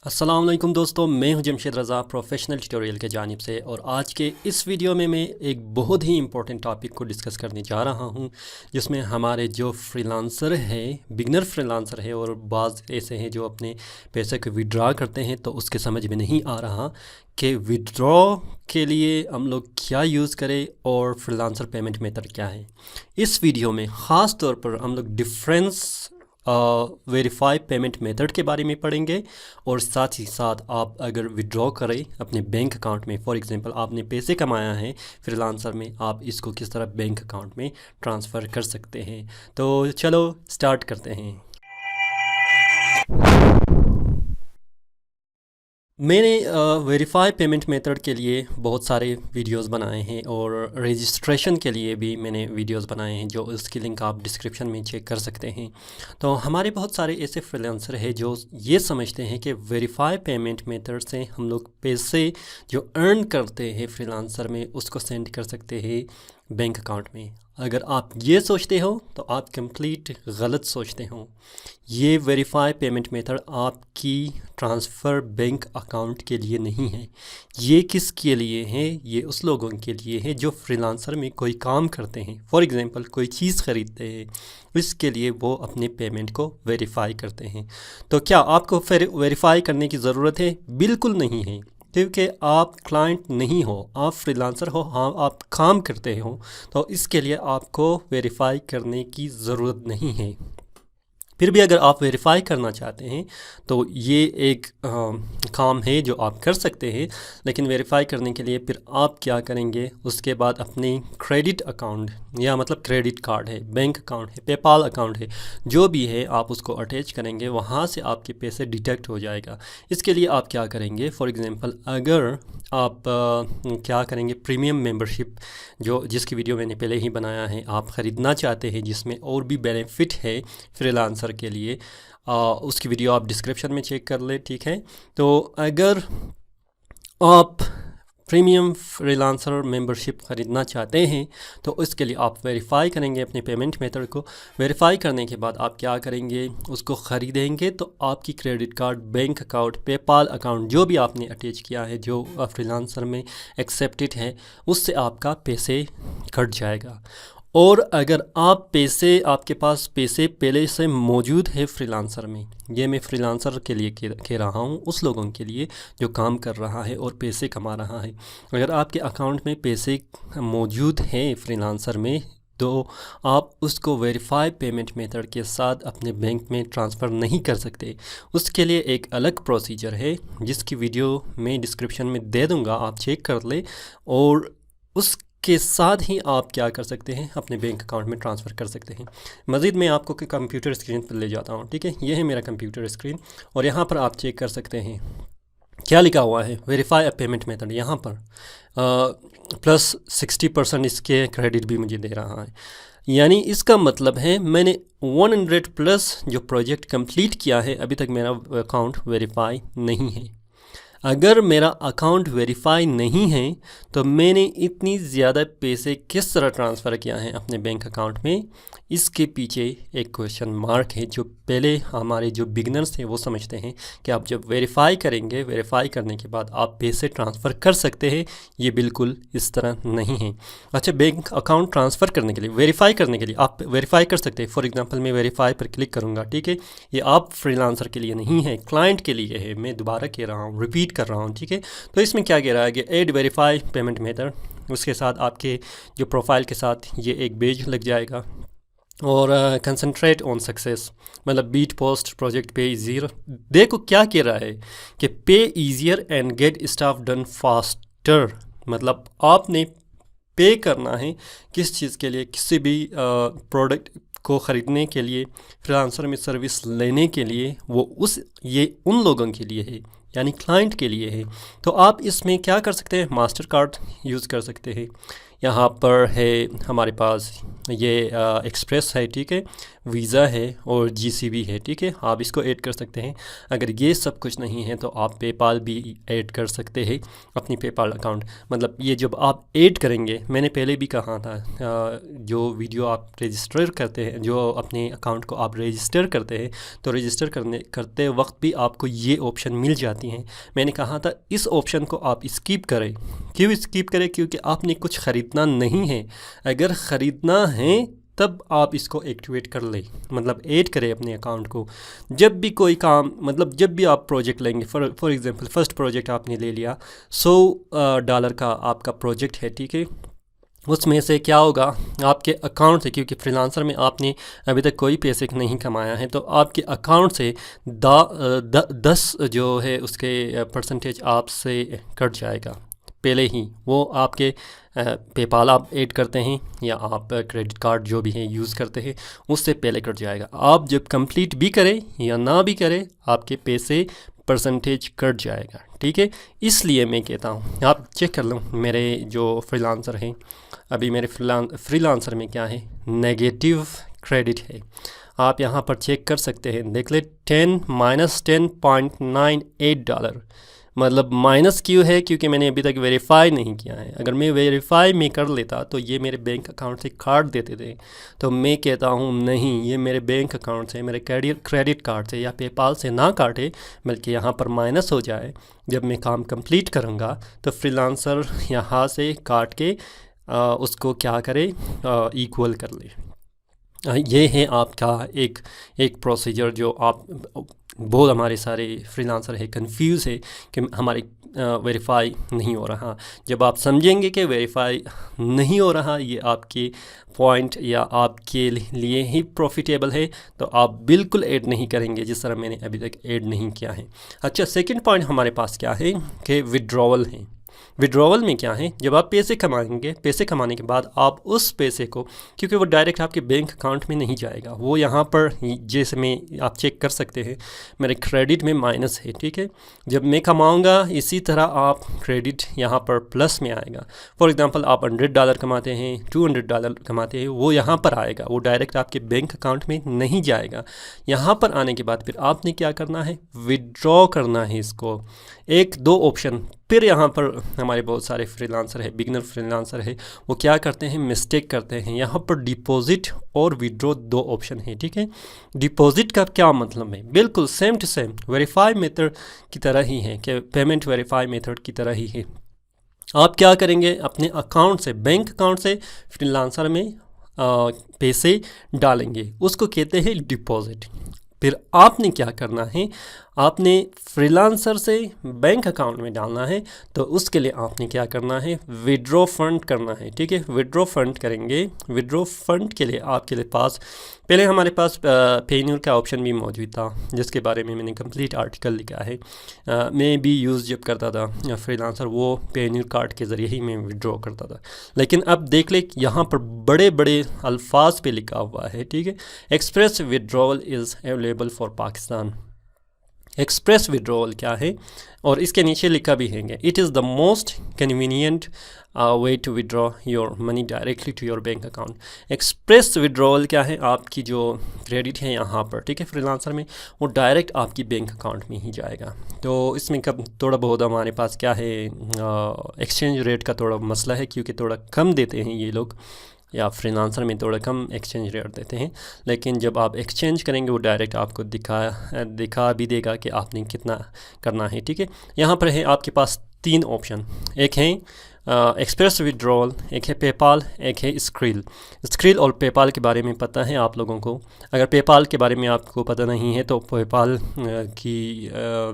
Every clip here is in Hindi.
अस्सलाम वालेकुम दोस्तों, मैं हूं जमशेद रज़ा प्रोफेशनल ट्यूटोरियल के जानिब से। और आज के इस वीडियो में मैं एक बहुत ही इंपॉर्टेंट टॉपिक को डिस्कस करने जा रहा हूं, जिसमें हमारे जो फ्रीलांसर है, बिगनर फ्रीलांसर है और बाज़ ऐसे हैं जो अपने पैसे को विड्रॉ करते हैं, तो उसके समझ में नहीं आ रहा कि विड्रॉ के लिए हम लोग क्या यूज़ करें और फ्रीलांसर पेमेंट मेथड क्या है। इस वीडियो में ख़ास तौर पर हम लोग डिफरेंस वेरीफाई पेमेंट मेथड के बारे में पढ़ेंगे, और साथ ही साथ आप अगर विड्रॉ करें अपने बैंक अकाउंट में, फॉर एग्जांपल आपने पैसे कमाया है फ्रीलांसर में, आप इसको किस तरह बैंक अकाउंट में ट्रांसफ़र कर सकते हैं। तो चलो स्टार्ट करते हैं। मैंने वेरीफाई पेमेंट मेथड के लिए बहुत सारे वीडियोस बनाए हैं, और रजिस्ट्रेशन के लिए भी मैंने वीडियोस बनाए हैं, जो उसकी लिंक आप डिस्क्रिप्शन में चेक कर सकते हैं। तो हमारे बहुत सारे ऐसे फ्रीलांसर हैं जो ये समझते हैं कि वेरीफाई पेमेंट मेथड से हम लोग पैसे जो अर्न करते हैं फ्रीलांसर में, उसको सेंड कर सकते हैं बैंक अकाउंट में। अगर आप ये सोचते हो तो आप कंप्लीट गलत सोचते हो। ये वेरीफाई पेमेंट मेथड आपकी ट्रांसफ़र बैंक अकाउंट के लिए नहीं है। ये किसके लिए है? ये उस लोगों के लिए है जो फ्रीलांसर में कोई काम करते हैं, फॉर एग्ज़ाम्पल कोई चीज़ ख़रीदते हैं, इसके लिए वो अपने पेमेंट को वेरीफाई करते हैं। तो क्या आपको फिर वेरीफाई करने की ज़रूरत है? बिल्कुल नहीं है, क्योंकि आप क्लाइंट नहीं हो, आप फ्रीलांसर हो, हाँ आप काम करते हो, तो इसके लिए आपको वेरीफाई करने की ज़रूरत नहीं है। फिर भी अगर आप वेरीफाई करना चाहते हैं तो ये एक काम है जो आप कर सकते हैं, लेकिन वेरीफाई करने के लिए फिर आप क्या करेंगे, उसके बाद अपनी क्रेडिट अकाउंट या मतलब क्रेडिट कार्ड है, बैंक अकाउंट है, पेपाल अकाउंट है, जो भी है आप उसको अटैच करेंगे, वहाँ से आपके पैसे डिटेक्ट हो जाएगा। इसके लिए आप क्या करेंगे, फॉर एग्ज़ाम्पल अगर आप क्या करेंगे, प्रीमियम मेंबरशिप जिसकी वीडियो मैंने पहले ही बनाया है, आप ख़रीदना चाहते हैं, जिसमें और भी बेनिफिट है फ्रीलांसर के लिए, उसकी वीडियो आप डिस्क्रिप्शन में चेक कर ले, ठीक है। तो अगर आप प्रीमियम फ्रीलांसर मेंबरशिप ख़रीदना चाहते हैं तो इसके लिए आप वेरीफाई करेंगे अपने पेमेंट मेथड को। वेरीफाई करने के बाद आप क्या करेंगे, उसको ख़रीदेंगे तो आपकी credit card, bank account, PayPal account जो भी आपने अटैच किया है, जो फ्रीलांसर में एक्सेप्टेड है, उससे आपका पैसे कट जाएगा। और अगर आपके पास पैसे पहले से मौजूद है फ्रीलांसर में, ये मैं फ्रीलांसर के लिए कह रहा हूँ, उस लोगों के लिए जो काम कर रहा है और पैसे कमा रहा है। अगर आपके अकाउंट में पैसे मौजूद हैं फ्रीलांसर में, तो आप उसको वेरीफाई पेमेंट मेथड के साथ अपने बैंक में ट्रांसफ़र नहीं कर सकते। उसके लिए एक अलग प्रोसीजर है, जिसकी वीडियो मैं डिस्क्रिप्शन में दे दूँगा, आप चेक कर ले। और उस के साथ ही आप क्या कर सकते हैं, अपने बैंक अकाउंट में ट्रांसफ़र कर सकते हैं। मज़ीद मैं आपको कंप्यूटर स्क्रीन पर ले जाता हूँ, ठीक है। ये है मेरा कंप्यूटर स्क्रीन, और यहाँ पर आप चेक कर सकते हैं क्या लिखा हुआ है, वेरीफाई अ पेमेंट मेथड। यहाँ पर प्लस 60% इसके क्रेडिट भी मुझे दे रहा है, यानी इसका मतलब है मैंने 100 प्लस जो प्रोजेक्ट कंप्लीट किया है, अभी तक मेरा अकाउंट वेरीफाई नहीं है। अगर मेरा अकाउंट वेरीफाई नहीं है तो मैंने इतनी ज़्यादा पैसे किस तरह ट्रांसफ़र किया है अपने बैंक अकाउंट में, इसके पीछे एक क्वेश्चन मार्क है, जो पहले हमारे जो बिगनर्स हैं वो समझते हैं कि आप जब वेरीफाई करेंगे, वेरीफाई करने के बाद आप पैसे ट्रांसफ़र कर सकते हैं। ये बिल्कुल इस तरह नहीं है। अच्छा, बैंक अकाउंट ट्रांसफ़र करने के लिए, वेरीफाई करने के लिए आप वेरीफाई कर सकते हैं। फॉर एग्ज़ाम्पल मैं वेरीफाई पर क्लिक करूँगा, ठीक है। ये आप फ्रीलांसर के लिए नहीं है, क्लाइंट के लिए है, मैं दोबारा कह रहा हूँ, रिपीट कर रहा हूँ, ठीक है। तो इसमें क्या कह रहा है कि ऐड वेरीफाई पेमेंट मेथड, उसके साथ आपके जो प्रोफाइल के साथ ये एक पेज लग जाएगा, और कंसंट्रेट ऑन सक्सेस, मतलब beat post project pay easier. देखो क्या कह रहा है कि pay easier and get stuff done faster, मतलब आपने पे करना है किस चीज़ के लिए, किसी भी प्रोडक्ट को ख़रीदने के लिए, फ्रीलांसर में सर्विस लेने के लिए, वो ये उन लोगों के लिए है, यानी क्लाइंट के लिए है। तो आप इसमें क्या कर सकते हैं, मास्टर कार्ड यूज़ कर सकते हैं। यहाँ पर है हमारे पास ये एक्सप्रेस है, ठीक है, वीज़ा है और जीसीबी है, ठीक है, आप इसको ऐड कर सकते हैं। अगर ये सब कुछ नहीं है तो आप पेपाल भी ऐड कर सकते हैं अपनी पेपाल अकाउंट। मतलब ये जब आप ऐड करेंगे, मैंने पहले भी कहा था, जो वीडियो आप रजिस्टर करते हैं, जो अपने अकाउंट को आप रजिस्टर करते हैं, तो रजिस्टर करते वक्त भी आपको ये ऑप्शन मिल जाती हैं। मैंने कहा था इस ऑप्शन को आप स्किप करें। क्यों स्किप करें? क्योंकि आपने कुछ ख़रीदना नहीं है। अगर ख़रीदना है तब आप इसको एक्टिवेट कर लें, मतलब ऐड करें अपने अकाउंट को। जब भी कोई काम, मतलब जब भी आप प्रोजेक्ट लेंगे, फॉर एग्जांपल फर्स्ट प्रोजेक्ट आपने ले लिया, $100 का आपका प्रोजेक्ट है, ठीक है, उसमें से क्या होगा, आपके अकाउंट से, क्योंकि फ्रीलांसर में आपने अभी तक कोई पैसे नहीं कमाया है, तो आपके अकाउंट से 10 जो है उसके परसेंटेज आपसे कट जाएगा पहले ही। वो आपके पेपाल आप ऐड करते हैं या आप क्रेडिट कार्ड जो भी है यूज़ करते हैं, उससे पहले कट जाएगा। आप जब कंप्लीट भी करें या ना भी करें, आपके पैसे परसेंटेज कट जाएगा, ठीक है। इसलिए मैं कहता हूँ, आप चेक कर लो मेरे जो फ्रीलांसर हैं, अभी मेरे फ्रीलांसर में क्या है, नेगेटिव क्रेडिट है। आप यहाँ पर चेक कर सकते हैं, देख ले, $10.98। मतलब माइनस क्यों है? क्योंकि मैंने अभी तक वेरीफाई नहीं किया है। अगर मैं वेरीफाई में कर लेता तो ये मेरे बैंक अकाउंट से काट देते थे। तो मैं कहता हूँ नहीं, ये मेरे बैंक अकाउंट से, मेरे क्रेडिट कार्ड से या पेपाल से ना काटे, बल्कि यहाँ पर माइनस हो जाए। जब मैं काम कंप्लीट करूँगा तो फ्रीलांसर यहाँ से काट के उसको क्या करे, इक्वल कर ले। ये है आपका एक प्रोसीजर जो आप बहुत हमारे सारे फ्रीलांसर है कंफ्यूज है कि हमारे वेरीफाई नहीं हो रहा। जब आप समझेंगे कि वेरीफाई नहीं हो रहा, ये आपके पॉइंट या आपके लिए ही प्रॉफिटेबल है, तो आप बिल्कुल ऐड नहीं करेंगे, जिस तरह मैंने अभी तक ऐड नहीं किया है। अच्छा, सेकंड पॉइंट हमारे पास क्या है कि विड्रॉवल है। विड्रॉवल में क्या है, जब आप पैसे कमाएंगे, पैसे कमाने के बाद आप उस पैसे को, क्योंकि वो डायरेक्ट आपके बैंक अकाउंट में नहीं जाएगा, वो यहाँ पर जैसे में आप चेक कर सकते हैं मेरे क्रेडिट में माइनस है, ठीक है। जब मैं कमाऊँगा इसी तरह आप क्रेडिट यहाँ पर प्लस में आएगा। फॉर एग्ज़ाम्पल आप $100 कमाते हैं, $200 कमाते हैं, वो यहाँ पर आएगा, वो डायरेक्ट आपके बैंक अकाउंट में नहीं जाएगा। यहाँ पर आने के बाद फिर आपने क्या करना है, विड्रॉ करना है इसको। 1-2 ऑप्शन। फिर यहाँ पर हमारे बहुत सारे फ्रीलांसर है, बिगनर फ्रीलांसर है, वो क्या करते हैं, मिस्टेक करते हैं। यहाँ पर डिपॉजिट और विड्रॉ 2 ऑप्शन है, ठीक है। डिपॉजिट का क्या मतलब है, बिल्कुल same to same verify method की तरह ही है, कि पेमेंट वेरीफाई मेथड की तरह ही है। आप क्या करेंगे, अपने अकाउंट से, बैंक अकाउंट से फ्रीलांसर में पैसे डालेंगे, उसको कहते हैं डिपॉजिट। फिर आपने क्या करना है, आपने फ्रीलांसर से बैंक अकाउंट में डालना है, तो उसके लिए आपने क्या करना है, विड्रॉ फंड करना है, ठीक है। विड्रॉ फंड करेंगे। विड्रॉ फंड के लिए आपके लिए पास, पहले हमारे पास पेन्यूर का ऑप्शन भी मौजूद था, जिसके बारे में मैंने कंप्लीट आर्टिकल लिखा है। मैं भी यूज़ जब करता था फ्रीलांसर, वो पेन्यूर कार्ड के ज़रिए ही मैं विड्रॉ करता था। लेकिन अब देख ले, यहाँ पर बड़े बड़े अल्फाज पे लिखा हुआ है, ठीक है, express withdrawal is available for Pakistan. Express withdrawal क्या है, और इसके नीचे लिखा भी है, it is the most convenient way to withdraw your money directly to your bank account. Express withdrawal क्या है, आपकी जो क्रेडिट है यहाँ पर, ठीक है, फ्रीलांसर में, वो डायरेक्ट आपकी बैंक अकाउंट में ही जाएगा। तो इसमें कब थोड़ा बहुत हमारे पास क्या है, एक्सचेंज रेट का थोड़ा मसला है, क्योंकि थोड़ा कम देते हैं ये लोग, या फ्रीलांसर में थोड़ा कम एक्सचेंज रेट देते हैं। लेकिन जब आप एक्सचेंज करेंगे, वो डायरेक्ट आपको दिखा भी देगा कि आपने कितना करना है, ठीक है। यहाँ पर है आपके पास 3 ऑप्शन, एक है एक्सप्रेस विड्रॉल, एक है पेपाल, एक है स्क्रिल और पेपाल के बारे में पता है आप लोगों को। अगर पेपाल के बारे में आपको पता नहीं है तो पेपाल की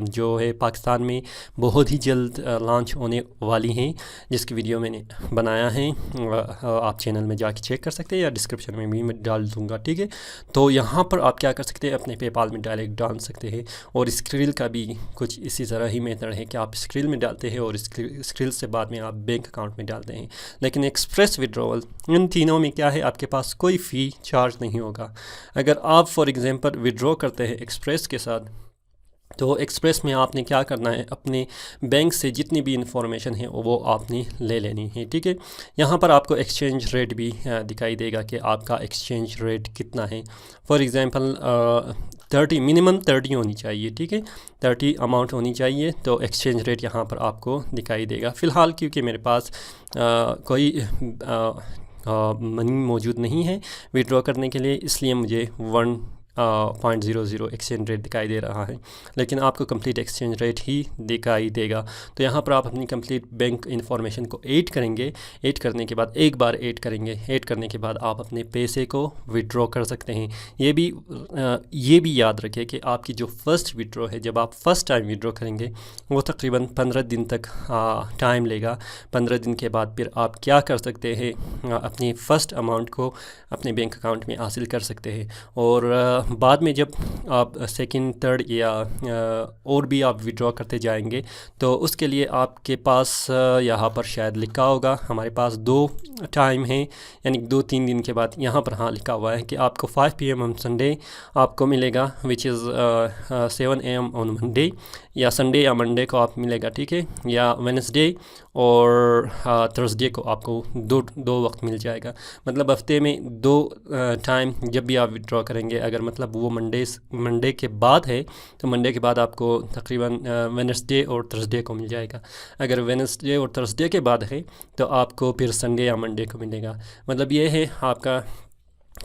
जो है पाकिस्तान में बहुत ही जल्द लॉन्च होने वाली है, जिसकी वीडियो मैंने बनाया है, आप चैनल में जाके चेक कर सकते हैं या डिस्क्रिप्शन में भी मैं डाल दूँगा, ठीक है। तो यहाँ पर आप क्या कर सकते हैं, अपने पेपाल में डायरेक्ट डाल सकते हैं। और स्क्रिल का भी कुछ इसी तरह ही मेथड है कि आप स्क्रिल में डालते हैं और स्क्रिल से बाद में आप बैंक अकाउंट में डालते हैं। लेकिन एक्सप्रेस विड्रॉवल, इन तीनों में क्या है, आपके पास कोई फ़ी चार्ज नहीं होगा। अगर आप फॉर एग्जांपल विड्रॉ करते हैं एक्सप्रेस के साथ, तो एक्सप्रेस में आपने क्या करना है, अपने बैंक से जितनी भी इंफॉर्मेशन है वो आपने ले लेनी है, ठीक है। यहाँ पर आपको एक्सचेंज रेट भी दिखाई देगा कि आपका एक्सचेंज रेट कितना है। फॉर एग्ज़ाम्पल 30 मिनिमम 30 होनी चाहिए, ठीक है, 30 अमाउंट होनी चाहिए। तो एक्सचेंज रेट यहाँ पर आपको दिखाई देगा। फ़िलहाल क्योंकि मेरे पास कोई मनी मौजूद नहीं है विड्रॉ करने के लिए, इसलिए मुझे 1.00 एक्सचेंज रेट दिखाई दे रहा है, लेकिन आपको कंप्लीट एक्सचेंज रेट ही दिखाई देगा। तो यहाँ पर आप अपनी कंप्लीट बैंक इंफॉर्मेशन को ऐड करेंगे। ऐड करने के बाद एक बार ऐड करेंगे, ऐड करने के बाद आप अपने पैसे को विड्रॉ कर सकते हैं। ये भी याद रखें कि आपकी जो फ़र्स्ट विड्रॉ है, जब आप फ़र्स्ट टाइम विड्रॉ करेंगे वो तकरीबन 15 दिन तक टाइम लेगा। 15 दिन के बाद फिर आप क्या कर सकते हैं, अपनी फ़र्स्ट अमाउंट को अपने बैंक अकाउंट में हासिल कर सकते हैं। और बाद में जब आप सेकंड, थर्ड या और भी आप विड्रॉ करते जाएंगे तो उसके लिए आपके पास यहाँ पर शायद लिखा होगा, हमारे पास 2 टाइम है, यानी 2-3 दिन के बाद यहाँ पर हाँ लिखा हुआ है कि आपको 5 PM ऑन संडे आपको मिलेगा, which is 7 AM on Monday, या संडे या मंडे को आप मिलेगा, ठीक है, या वेडनेसडे और थर्सडे को आपको दो वक्त मिल जाएगा। मतलब हफ्ते में 2 टाइम जब भी आप विड्रॉ करेंगे, अगर मतलब वो मंडे के बाद है तो मंडे के बाद आपको तकरीबन वेडनेसडे और थर्सडे को मिल जाएगा। अगर वेडनेसडे और थर्सडे के बाद है तो आपको फिर संडे या मंडे को मिलेगा। मतलब ये है आपका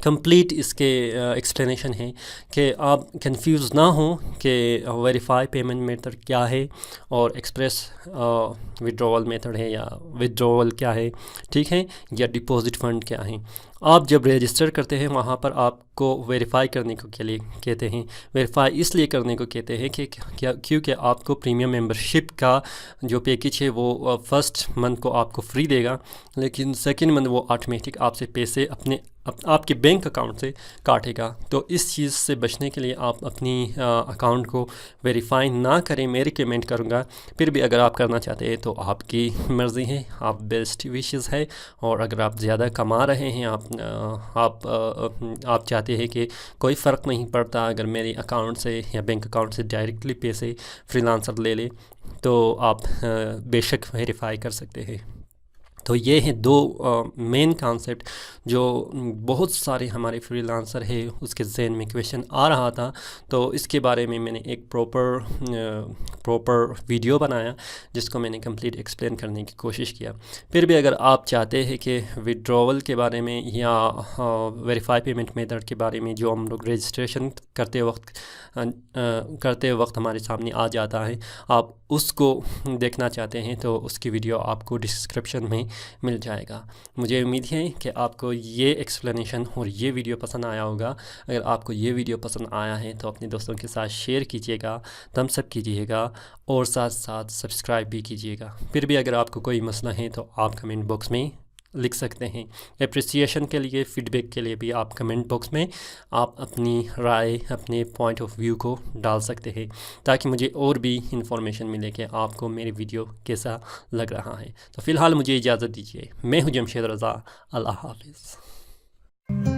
कंप्लीट इसके एक्सप्लेनेशन है कि आप कंफ्यूज ना हो कि वेरीफाई पेमेंट मेथड क्या है और एक्सप्रेस विड्रॉवल मेथड है या विड्रॉवल क्या है, ठीक है, या डिपॉजिट फ़ंड क्या है। आप जब रजिस्टर करते हैं वहाँ पर आपको वेरीफाई करने को के लिए कहते हैं। वेरीफाई इसलिए करने को कहते हैं कि क्योंकि आपको प्रीमियम मेंबरशिप का जो पैकेज है वो फर्स्ट मंथ को आपको फ्री देगा, लेकिन सेकंड मंथ वो ऑटोमेटिक आपसे पैसे आपके बैंक अकाउंट से काटेगा। तो इस चीज़ से बचने के लिए आप अपनी अकाउंट को वेरीफाई ना करें, मैं रिकमेंड करूँगा। फिर भी अगर आप करना चाहते हैं तो आपकी मर्ज़ी है, आप बेस्ट विशेस है। और अगर आप ज़्यादा कमा रहे हैं, आप चाहते हैं कि कोई फ़र्क नहीं पड़ता अगर मेरे अकाउंट से या बैंक अकाउंट से डायरेक्टली पैसे फ्रीलांसर ले ले, तो आप बेशक वेरीफाई कर सकते हैं। तो ये हैं 2 मेन कॉन्सेप्ट जो बहुत सारे हमारे फ्रीलांसर है उसके ज़हन में क्वेश्चन आ रहा था। तो इसके बारे में मैंने एक प्रॉपर वीडियो बनाया जिसको मैंने कंप्लीट एक्सप्लेन करने की कोशिश किया। फिर भी अगर आप चाहते हैं कि विड्रॉवल के बारे में या वेरीफाई पेमेंट मेथड के बारे में जो हम लोग रजिस्ट्रेशन करते वक्त हमारे सामने आ जाता है, आप उसको देखना चाहते हैं तो उसकी वीडियो आपको डिस्क्रिप्शन में मिल जाएगा। मुझे उम्मीद है कि आपको ये एक्सप्लेनेशन और ये वीडियो पसंद आया होगा। अगर आपको ये वीडियो पसंद आया है तो अपने दोस्तों के साथ शेयर कीजिएगा, थम्स अप कीजिएगा और साथ साथ सब्सक्राइब भी कीजिएगा। फिर भी अगर आपको कोई मसला है तो आप कमेंट बॉक्स में लिख सकते हैं। एप्रिसिएशन के लिए, फ़ीडबैक के लिए भी आप कमेंट बॉक्स में आप अपनी राय, अपने पॉइंट ऑफ व्यू को डाल सकते हैं ताकि मुझे और भी इंफॉर्मेशन मिले कि आपको मेरी वीडियो कैसा लग रहा है। तो फ़िलहाल मुझे इजाज़त दीजिए। मैं हूं जमशेद रज़ा। अल्लाह हाफ़िज़।